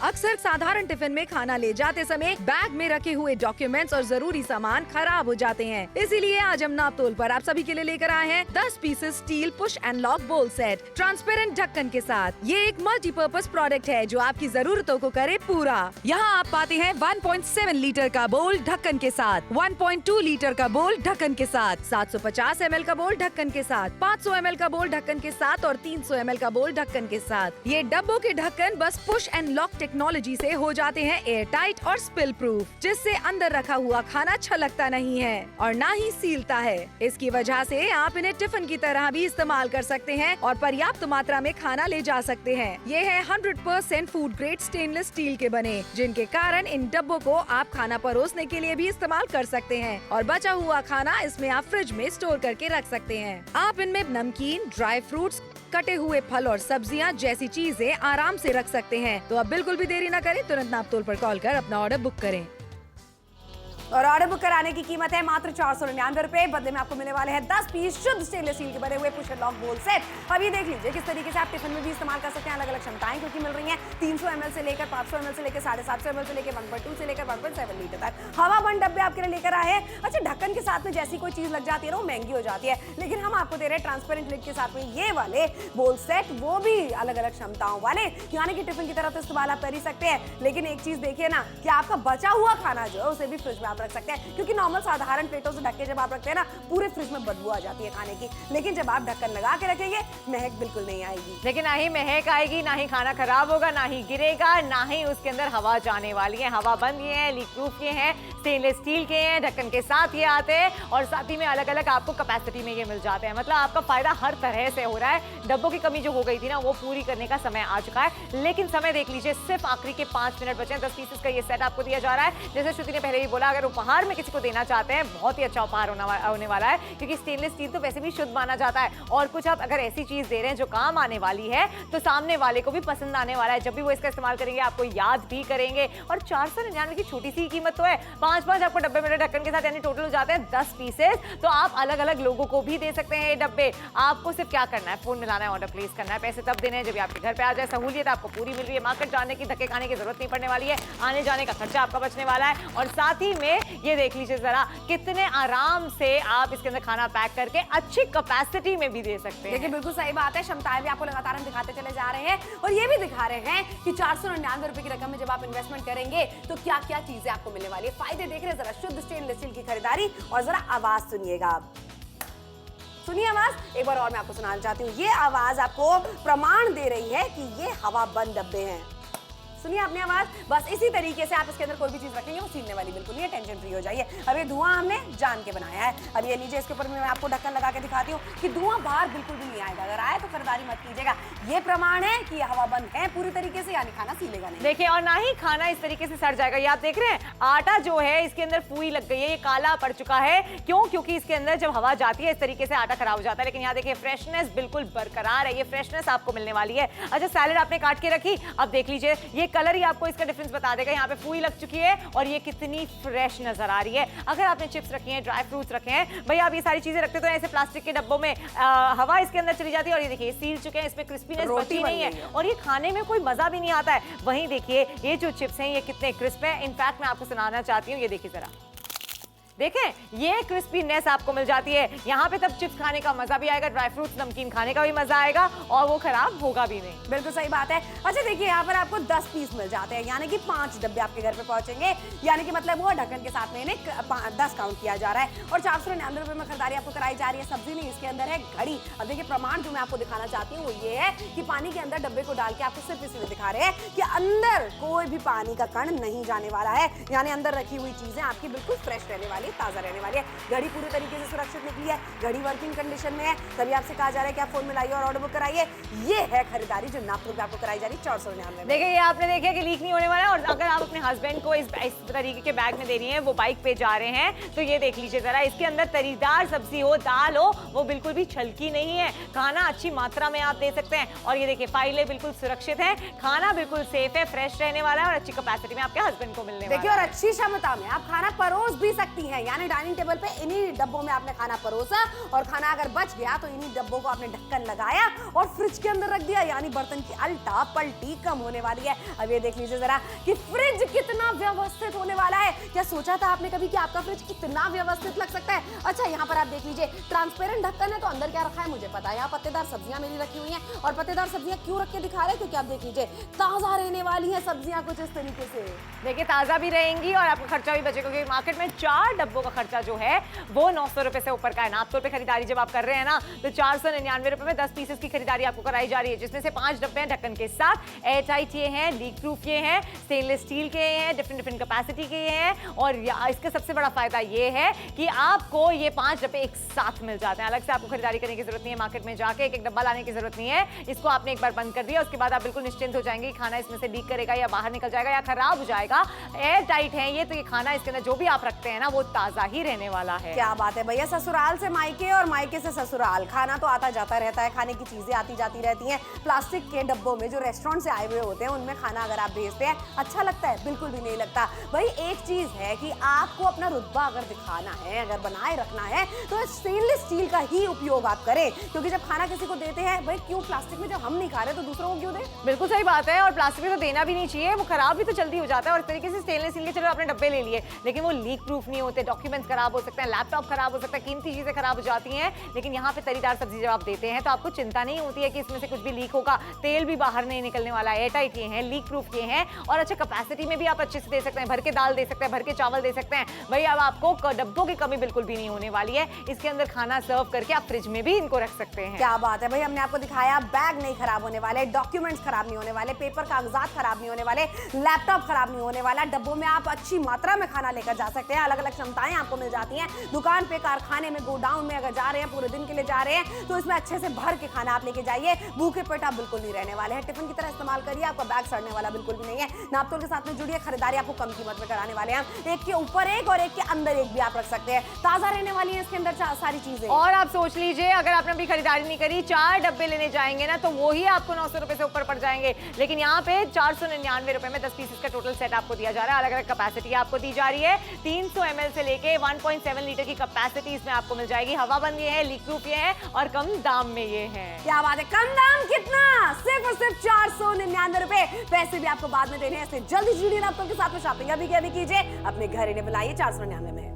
अक्सर साधारण टिफिन में खाना ले जाते समय बैग में रखे हुए डॉक्यूमेंट्स और जरूरी सामान खराब हो जाते हैं। इसीलिए आज हम नापतोल पर आप सभी के लिए लेकर आए हैं 10 pieces steel push and lock बोल सेट ट्रांसपेरेंट ढक्कन के साथ। ये एक मल्टीपर्पज प्रोडक्ट है जो आपकी जरूरतों को करे पूरा। यहाँ आप पाते हैं 1.7 लीटर का बोल ढक्कन के साथ, 1.2 लीटर का बोल ढक्कन के साथ, 750 ml का बोल ढक्कन के साथ, 500 ml का बोल ढक्कन के साथ और 300 ml का बोल ढक्कन के साथ। ये डब्बों के ढक्कन बस पुश एंड लॉक टेक्नोलॉजी से हो जाते हैं एयर टाइट और स्पिल प्रूफ, जिससे अंदर रखा हुआ खाना छलकता नहीं है और ना ही सीलता है। इसकी वजह से आप इन्हें टिफिन की तरह भी इस्तेमाल कर सकते हैं और पर्याप्त मात्रा में खाना ले जा सकते हैं। ये है 100% फूड ग्रेड स्टेनलेस स्टील के बने, जिनके कारण इन डब्बों को आप खाना परोसने के लिए भी इस्तेमाल कर सकते हैं और बचा हुआ खाना इसमें आप फ्रिज में स्टोर करके रख सकते हैं। आप इनमें नमकीन, ड्राई फ्रूट्स, कटे हुए फल और सब्जियां जैसी चीजें आराम से रख सकते हैं। तो अब बिल्कुल भी देरी न करें, तुरंत नापतोल पर कॉल कर अपना ऑर्डर बुक करें। और ऑर्डर बुक कराने की कीमत है मात्र 499 रुपए। बदले में आपको मिलने वाले हैं 10 पीस शुद्ध स्टेनलेस स्टील के बने हुए पुश एंड लॉक बोल सेट। अब ये देख लीजिए किस तरीके से आप टिफिन में भी इस्तेमाल कर सकते हैं। अलग अलग क्षमताएं क्योंकि मिल रही हैं, 300 ml से लेकर 500 ml से लेकर 750 ml से लेकर 1.2 से लेकर 1.7 लीटर तक हवा बंद डब्बे आपके लिए लेकर आए हैं। अच्छा, ढक्कन के साथ में जैसी कोई चीज लग जाती है ना वो महंगी हो जाती है, लेकिन हम आपको दे रहे हैं ट्रांसपेरेंट लिड के साथ में ये वाले बोल सेट, वो भी अलग अलग क्षमताओं वाले, यानी कि टिफिन की तरह तो इस्तेमाल आप कर ही सकते हैं। लेकिन एक चीज देखिए ना कि आपका बचा हुआ खाना जो है उसे भी फ्रिज में आप रख सकते हैं, क्योंकि नॉर्मल साधारण प्लेटों से ढक के जब आप रखते हैं ना पूरे फ्रिज में बदबू आ जाती है खाने की। लेकिन जब आप ढक्कन लगा के रखेंगे महक बिल्कुल नहीं आएगी। लेकिन ना ही महक आएगी, ना ही खाना खराब होगा, ना ही गिरेगा, ना ही उसके अंदर हवा जाने वाली है। हवा बंद ये है, लीक प्रूफ ये है, स्टेनलेस स्टील के हैं, ढक्कन के साथ ये आते हैं और साथ ही में अलग अलग आपको कैपेसिटी में ये मिल जाते हैं। मतलब आपका फायदा हर तरह से हो रहा है। डब्बों की कमी जो हो गई थी ना, वो पूरी करने का समय आ चुका है। लेकिन समय देख लीजिए, सिर्फ आखिरी के 5 मिनट बचे हैं। 10 पीसेस का ये सेट आपको दिया जा रहा है। जैसे श्रुति ने पहले ही बोला, अगर उपहार में किसी को देना चाहते हैं, बहुत ही अच्छा उपहार होने वाला है, क्योंकि स्टेनलेस स्टील तो वैसे भी शुद्ध माना जाता है। और कुछ आप अगर ऐसी चीज दे रहे हैं जो काम आने वाली है, तो सामने वाले को भी पसंद आने वाला है। जब भी वो इसका इस्तेमाल करेंगे, आपको याद भी करेंगे। और 499 की छोटी सी कीमत तो है। 5 आपको डब्बे में ढक्कन के साथ, यानी टोटल हो जाते हैं 10 पीसेस। तो आप अलग अलग लोगों को भी दे सकते हैं ये डब्बे। आपको सिर्फ क्या करना है, फोन मिलाना है, ऑर्डर प्लेस करना है, पैसे तब देने हैं जब आपके घर पे आ जाए। सहूलियत आपको पूरी मिल रही है, मार्केट जाने की, धक्के खाने की जरूरत नहीं पड़ने वाली है, आने जाने का खर्चा आपका बचने वाला है। और साथ ही में ये देख लीजिए जरा, कितने आराम से आप इसके अंदर खाना पैक करके अच्छी कैपेसिटी में भी दे सकते हैं। देखिए बिल्कुल सही बात है, क्षमताएं भी आपको लगातार हम दिखाते चले जा रहे हैं और ये भी दिखा रहे हैं कि 499 रुपए की रकम में जब आप इन्वेस्टमेंट करेंगे तो क्या क्या चीजें आपको मिलने वाली है। फायदे देख रहे हैं, जरा शुद्ध स्टेनलेस स्टील की खरीदारी और जरा आवाज सुनिएगा आप। सुनिए आवाज एक बार और मैं आपको सुनाना चाहती हूँ। ये आवाज आपको प्रमाण दे रही है कि ये हवा बंद डब्बे हैं। सुनिए आपने आवाज। बस इसी तरीके से आप इसके अंदर कोई भी चीज रखेंगे वो सीलने वाली बिल्कुल नहीं है, टेंशन फ्री हो जाइए। अब ये धुआं हमने जान के बनाया है। अब ये नीचे इसके ऊपर मैं आपको ढक्कन लगा के दिखाती हूँ कि धुआं बाहर बिल्कुल भी नहीं आएगा। अगर आए तो खरीदारी मत कीजिएगा। ये प्रमाण है कि हवा बंद है पूरी तरीके से, यानी खाना सीलेगा नहीं। देखिए, और ना ही खाना इस तरीके से सड़ जाएगा। ये आप देख रहे हैं, आटा जो है इसके अंदर फूई लग गई है, ये काला पड़ चुका है। क्यों? क्योंकि इसके अंदर जब हवा जाती है इस तरीके से आटा खराब हो जाता है। लेकिन यहाँ देखिए, फ्रेशनेस बिल्कुल बरकरार है। ये फ्रेशनेस आपको मिलने वाली है। अच्छा, सैलेड आपने काट के रखी, अब देख लीजिए, ये कलर ही आपको इसका डिफरेंस बता देगा। यहाँ पे फूई लग चुकी है और ये कितनी फ्रेश नजर आ रही है। अगर आपने चिप्स रखी हैं, ड्राई फ्रूट्स रखे हैं, भाई आप ये सारी चीजें रखते तो ऐसे प्लास्टिक के डब्बों में हवा इसके अंदर चली जाती है। और ये देखिए, सील चुके हैं, इसमें क्रिस्पीनेस बची नहीं है और ये खाने में कोई मजा भी नहीं आता है। वहीं देखिए, ये जो चिप्स हैं ये कितने क्रिस्प है। इनफैक्ट मैं आपको सुनाना चाहती हूँ, ये देखिए जरा, देखें, ये क्रिस्पीनेस आपको मिल जाती है। यहाँ पे तब चिप्स खाने का मजा भी आएगा, ड्राई फ्रूट्स नमकीन खाने का भी मजा आएगा और वो खराब होगा भी नहीं। बिल्कुल सही बात है। अच्छा देखिए, यहाँ पर आपको 10 पीस मिल जाते हैं, यानी कि 5 डब्बे आपके घर पे पहुंचेंगे। यानी कि मतलब वो ढक्कन के साथ में इन्हें 10 काउंट किया जा रहा है और 499 रुपए में खरीदारी आपको कराई जा रही है। सब्जी नहीं, इसके अंदर है घड़ी। अब देखिए, प्रमाण जो मैं आपको दिखाना चाहती हूँ वो ये है कि पानी के अंदर डब्बे को डाल के आपको सिर्फ इसलिए दिखा रहे हैं कि अंदर कोई भी पानी का कण नहीं जाने वाला है। यानी अंदर रखी हुई चीजें आपकी बिल्कुल फ्रेश रहने वाली है, ताजा रहने वाली है। घड़ी पूरी तरीके से सुरक्षित निकली है, घड़ी वर्किंग कंडीशन में है। तभी आपसे कहा जा रहा है कि आप फोन मिलाइए और ऑर्डर बुक कराइए। ये है खरीदारी जो नागपुर पे आपको कराई जा रही है 499 में। देखिए, ये आपने देखा कि लीक नहीं होने वाला है। और अगर आप अपने हस्बैंड को इस तरीके के बैग में दे रही हैं, वो बाइक पे जा रहे हैं, तो ये देख लीजिए जरा, इसके अंदर तरीदार सब्जी हो, दाल हो, वो बिल्कुल भी छलकी नहीं है। खाना अच्छी मात्रा में आप दे सकते हैं। और ये देखिए, फाइलें बिल्कुल सुरक्षित है, खाना बिल्कुल सेफ है, फ्रेश रहने वाला है और अच्छी कैपेसिटी में आपके हस्बैंड को मिलने वाला है। देखिए, और अच्छी क्षमता में आप खाना परोस भी सकती हैं। यानी डाइनिंग टेबल पे इन्हीं डब्बों में आपने खाना परोसा और खाना अगर बच गया तो इन्हीं डब्बों को आपने ढक्कन लगाया और फ्रिज के अंदर रख दिया। यानी बर्तन की अल्टा पलटी कम होने वाली है। अब ये देख लीजिए जरा कि फ्रिज कितना व्यवस्थित होने वाला है। क्या सोचा था आपने कभी कि आपका फ्रिज कितना व्यवस्थित लग सकता है? अच्छा, यहाँ पर आप देख लीजिए, ट्रांसपेरेंट ढक्कन है तो अंदर क्या रखा है मुझे पता है। यहाँ पत्तेदार सब्जियां मेरी रखी हुई हैं और पत्तेदार सब्जियां क्यों रख के दिखा रहे हैं? क्योंकि आप देख लीजिए, ताजा रहने वाली है सब्जियां कुछ इस तरीके से। देखिए, ताजा भी रहेंगी और आपका खर्चा भी बचेगा, क्योंकि मार्केट में 4 डब्बों का खर्चा जो है वो 900 रुपए से ऊपर का है। नाप तौर पे खरीदारी जब आप कर रहे हैं ना, तो 499 रुपए में 10 पीसेस की खरीदारी आपको कराई जा रही है, जिसमें से 5 डब्बे हैं ढक्कन के साथ, एयर टाइट ये हैं, लीक प्रूफ ये हैं, स्टेनलेस स्टील के हैं, डिफरेंट कैपेसिटी के हैं। और इसका सबसे बड़ा फायदा ये है कि आपको ये 5 डब्बे एक साथ मिल जाते हैं। अलग से आपको खरीदारी करने की जरूरत नहीं है, मार्केट में जाके एक डब्बा लाने की जरूरत नहीं है। इसको आपने एक बार बंद कर दिया, उसके बाद आप बिल्कुल निश्चिंत हो जाएंगे कि खाना इसमें से लीक करेगा या बाहर निकल जाएगा या खराब हो जाएगा। एयर टाइट है ये, तो ये खाना इसके अंदर जो भी आप रखते हैं ना, वो ताजा ही रहने वाला है। क्या बात है भैया, ससुराल से मायके और मायके से ससुराल, खाना तो आता जाता रहता है, खाने की चीजें आती जाती रहती हैं। प्लास्टिक के डब्बों में जो रेस्टोरेंट से आए हुए होते हैं उनमें खाना अगर आप भेजते हैं, अच्छा लगता है? बिल्कुल भी नहीं लगता। भाई एक चीज है कि आपको अपना रुतबा अगर दिखाना है, अगर बनाए रखना है, तो स्टेनलेस स्टील का ही उपयोग आप करें। क्योंकि जब खाना किसी को देते हैं, भाई क्यों प्लास्टिक में, जब हम नहीं खा रहे तो दूसरों को क्यों दें? बिल्कुल सही बात है। और प्लास्टिक में तो देना भी नहीं चाहिए, वो खराब भी तो जल्दी हो जाता है। और इस तरीके से स्टेनलेस स्टील के, चलो आपने डब्बे ले लिए, लेकिन वो लीक प्रूफ नहीं होते होते हैं, डॉक्यूमेंट्स खराब हो सकते हैं, लैपटॉप खराब हो सकता है, कीमती चीजें खराब हो जाती हैं। लेकिन यहाँ पे तरीदार सब्जी जब आप देते हैं तो आपको चिंता नहीं होती है कि इसमें से कुछ भी लीक होगा, तेल भी बाहर नहीं निकलने वाला है, एयरटाइट ये हैं, लीक प्रूफ ये हैं और अच्छा कैपेसिटी में भी आप अच्छे से दे सकते हैं, भर के दाल दे सकते हैं, भर के चावल दे सकते हैं। भाई अब आपको डब्बों की कमी बिल्कुल भी नहीं होने वाली है। इसके अंदर खाना सर्व करके आप फ्रिज में भी इनको रख सकते हैं। क्या बात है भाई, हमने आपको दिखाया बैग नहीं खराब होने वाले, डॉक्यूमेंट्स खराब नहीं होने वाले, पेपर कागजात खराब नहीं होने वाले, लैपटॉप खराब नहीं होने वाला, डब्बों में आप अच्छी मात्रा में खाना लेकर जा सकते हैं, अलग अलग क्षमताएं आपको मिल जाती हैं। दुकान पे, कारखाने में, गोडाउन में अगर जा रहे हैं, पूरे दिन के लिए जा रहे हैं तो इसमें अच्छे से भर के खाना आप लेके जाइए, भूखे पेट आप बिल्कुल नहीं रहने वाले हैं। टिफिन की तरह इस्तेमाल करिए, आपका बैग सड़ने वाला बिल्कुल भी नहीं है। नापतोल के साथ में जुड़िए, खरीदारी आपको कम कीमत में कराने वाले हैं। एक के ऊपर एक और एक के अंदर एक भी आप रख सकते हैं, ताजा रहने वाली है इसके अंदर सारी चीजें। और आप सोच लीजिए अगर आपने अभी खरीदारी नहीं करी, 4 डब्बे लेने जाएंगे ना तो वो ही आपको 900 रुपए से ऊपर पड़ जाएंगे। लेकिन यहाँ पे 499 रुपए में 10 पीसेस का टोटल सेट आपको दिया जा रहा है। अलग अलग कैपेसिटी आपको दी जा रही है, 300 ml से लेके 1.7 लीटर की कैपेसिटी इसमें आपको मिल जाएगी। हवा बंद ये है, लीक प्रूफ ये है और कम दाम में ये है। क्या बात है, कम दाम कितना, सिर्फ और सिर्फ 499 रुपए। पैसे भी आपको बाद में देने हैं, इसलिए जल्दी जुड़िए नापतोल के साथ में, शॉपिंग अभी कीजिए, अपने घर इन्हें बुलाइए 499 में।